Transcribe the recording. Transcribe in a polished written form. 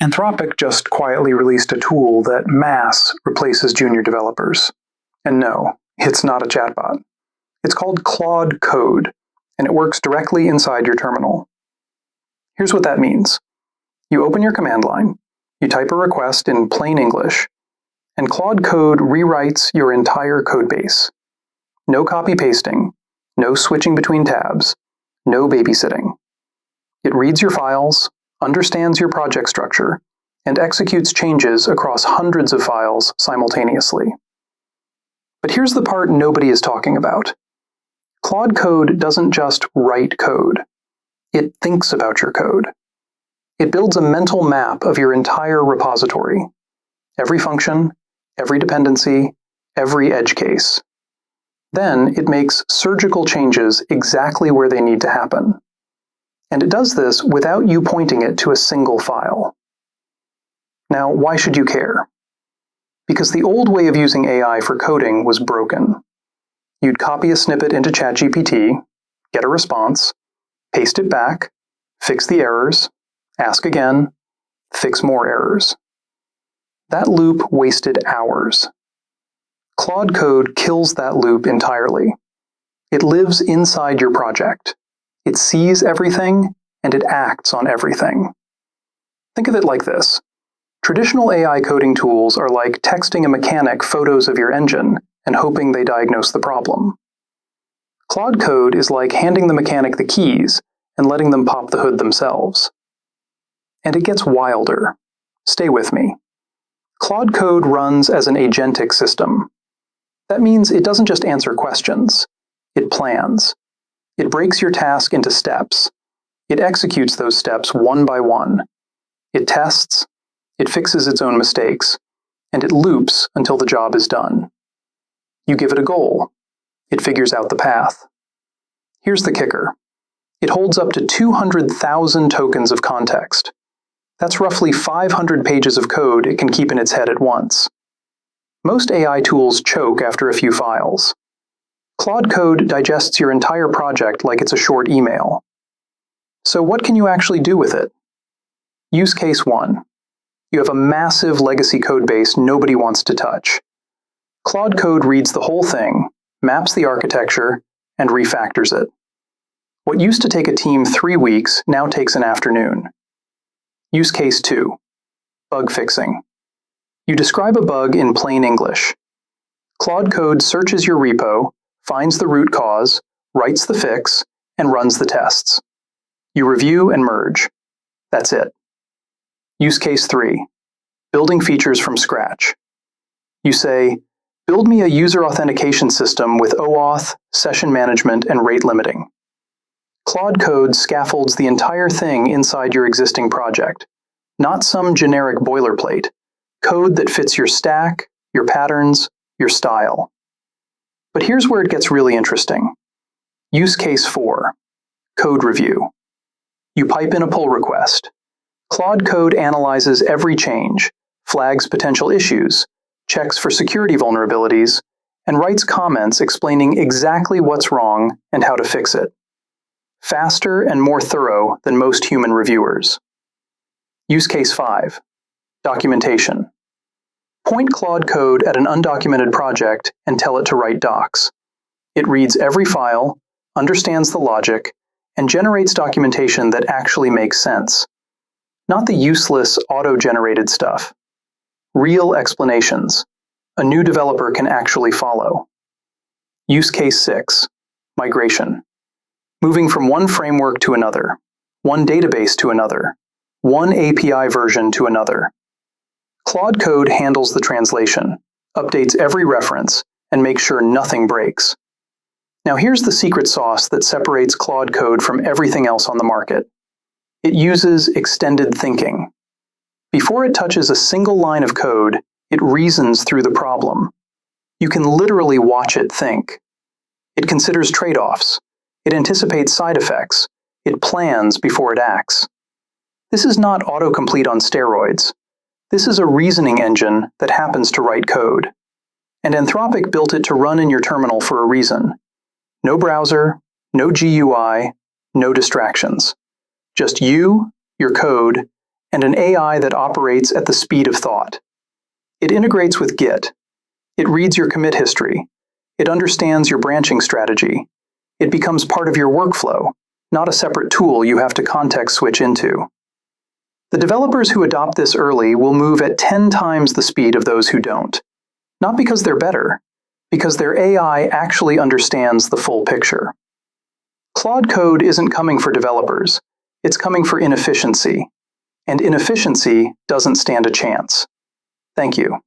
Anthropic just quietly released a tool that mass replaces junior developers. And no, it's not a chatbot. It's called Claude Code, and it works directly inside your terminal. Here's what that means. You open your command line, you type a request in plain English, and Claude Code rewrites your entire codebase. No copy-pasting, no switching between tabs, no babysitting. It reads your files, understands your project structure, and executes changes across hundreds of files simultaneously. But here's the part nobody is talking about. Claude Code doesn't just write code. It thinks about your code. It builds a mental map of your entire repository. Every function, every dependency, every edge case. Then it makes surgical changes exactly where they need to happen. And it does this without you pointing it to a single file. Now, why should you care? Because the old way of using AI for coding was broken. You'd copy a snippet into ChatGPT, get a response, paste it back, fix the errors, ask again, fix more errors. That loop wasted hours. Claude Code kills that loop entirely. It lives inside your project. It sees everything, and it acts on everything. Think of it like this. Traditional AI coding tools are like texting a mechanic photos of your engine and hoping they diagnose the problem. Claude Code is like handing the mechanic the keys and letting them pop the hood themselves. And it gets wilder. Stay with me. Claude Code runs as an agentic system. That means it doesn't just answer questions. It plans. It breaks your task into steps. It executes those steps one by one. It tests. It fixes its own mistakes. And it loops until the job is done. You give it a goal. It figures out the path. Here's the kicker. It holds up to 200,000 tokens of context. That's roughly 500 pages of code it can keep in its head at once. Most AI tools choke after a few files. Claude Code digests your entire project like it's a short email. So what can you actually do with it? Use case 1. You have a massive legacy codebase nobody wants to touch. Claude Code reads the whole thing, maps the architecture, and refactors it. What used to take a team 3 weeks now takes an afternoon. Use case 2. Bug fixing. You describe a bug in plain English. Claude Code searches your repo, finds the root cause, writes the fix, and runs the tests. You review and merge. That's it. Use case 3. Building features from scratch. You say, build me a user authentication system with OAuth, session management, and rate limiting. Claude Code scaffolds the entire thing inside your existing project, not some generic boilerplate, code that fits your stack, your patterns, your style. But here's where it gets really interesting. Use case 4. Code review. You pipe in a pull request. Claude Code analyzes every change, flags potential issues, checks for security vulnerabilities, and writes comments explaining exactly what's wrong and how to fix it. Faster and more thorough than most human reviewers. Use case 5. Documentation. Point Claude Code at an undocumented project and tell it to write docs. It reads every file, understands the logic, and generates documentation that actually makes sense. Not the useless auto-generated stuff. Real explanations. A new developer can actually follow. Use case 6. Migration. Moving from one framework to another, one database to another, one API version to another. Claude Code handles the translation, updates every reference, and makes sure nothing breaks. Now here's the secret sauce that separates Claude Code from everything else on the market. It uses extended thinking. Before it touches a single line of code, it reasons through the problem. You can literally watch it think. It considers trade-offs. It anticipates side effects. It plans before it acts. This is not autocomplete on steroids. This is a reasoning engine that happens to write code. And Anthropic built it to run in your terminal for a reason. No browser, no GUI, no distractions. Just you, your code, and an AI that operates at the speed of thought. It integrates with Git. It reads your commit history. It understands your branching strategy. It becomes part of your workflow, not a separate tool you have to context switch into. The developers who adopt this early will move at 10 times the speed of those who don't. Not because they're better, because their AI actually understands the full picture. Claude Code isn't coming for developers. It's coming for inefficiency. And inefficiency doesn't stand a chance. Thank you.